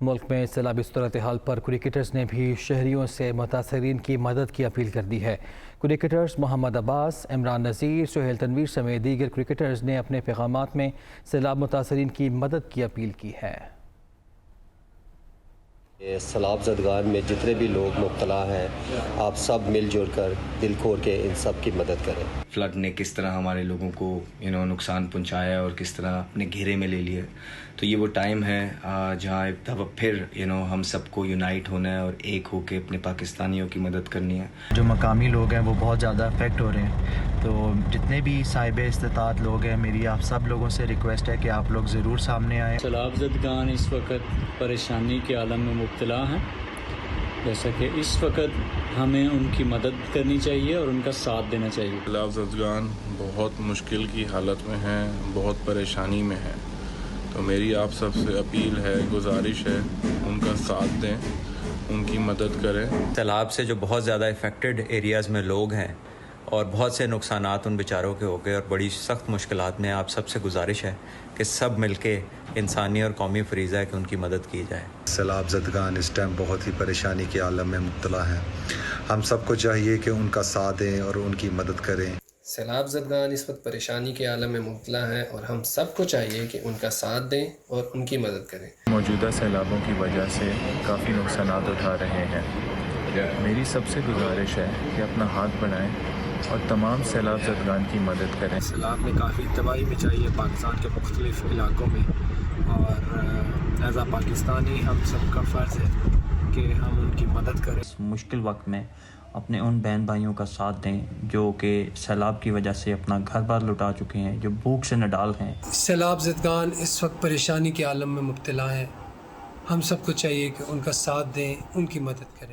ملک میں سیلابی صورتحال پر کرکٹرز نے بھی شہریوں سے متاثرین کی مدد کی اپیل کر دی ہے۔ کرکٹرز محمد عباس، عمران نذیر، سہیل تنویر سمیت دیگر کرکٹرز نے اپنے پیغامات میں سیلاب متاثرین کی مدد کی اپیل کی ہے۔ سیلاب زدگان میں جتنے بھی لوگ مبتلا ہیں، آپ سب مل جل کر دل کھول کے ان سب کی مدد کریں۔ فلڈ نے کس طرح ہمارے لوگوں کو نقصان پہنچایا اور کس طرح اپنے گھیرے میں لے لیا، تو یہ وہ ٹائم ہے جہاں ایک دفعہ پھر ہم سب کو یونائٹ ہونا ہے اور ایک ہو کے اپنے پاکستانیوں کی مدد کرنی ہے۔ جو مقامی لوگ ہیں وہ بہت زیادہ افیکٹ ہو رہے ہیں، تو جتنے بھی صاحب استطاعت لوگ ہیں، میری آپ سب لوگوں سے ریکویسٹ ہے کہ آپ لوگ ضرور سامنے آئیں۔ سیلاب زدگان اس وقت پریشانی کے عالم میں مبتلا ہیں، جیسا کہ اس وقت ہمیں ان کی مدد کرنی چاہیے اور ان کا ساتھ دینا چاہیے۔ سیلاب زدگان بہت مشکل کی حالت میں ہیں، بہت پریشانی میں ہیں، تو میری آپ سب سے اپیل ہے، گزارش ہے، ان کا ساتھ دیں، ان کی مدد کریں۔ سیلاب سے جو بہت زیادہ افیکٹڈ ایریاز میں لوگ ہیں اور بہت سے نقصانات ان بیچاروں کے ہو گئے اور بڑی سخت مشکلات میں، آپ سب سے گزارش ہے کہ سب مل کے انسانی اور قومی فریضہ ہے کہ ان کی مدد کی جائے۔ سیلاب زدگان اس ٹائم بہت ہی پریشانی کے عالم میں مبتلا ہیں، ہم سب کو چاہیے کہ ان کا ساتھ دیں اور ان کی مدد کریں۔ سیلاب زدگان اس وقت پریشانی کے عالم میں مبتلا ہیں اور ہم سب کو چاہیے کہ ان کا ساتھ دیں اور ان کی مدد کریں۔ موجودہ سیلابوں کی وجہ سے کافی نقصانات اٹھا رہے ہیں، میری سب سے گزارش ہے کہ اپنا ہاتھ بڑھائیں اور تمام سیلاب زدگان کی مدد کریں۔ سیلاب نے کافی تباہی مچائی ہے پاکستان کے مختلف علاقوں میں، اور ایز اے پاکستانی ہم سب کا فرض ہے کہ ہم ان کی مدد کریں۔ اس مشکل وقت میں اپنے ان بہن بھائیوں کا ساتھ دیں جو کہ سیلاب کی وجہ سے اپنا گھر بار لٹا چکے ہیں، جو بھوک سے نڈال ہیں۔ سیلاب زدگان اس وقت پریشانی کے عالم میں مبتلا ہیں، ہم سب کو چاہیے کہ ان کا ساتھ دیں، ان کی مدد کریں۔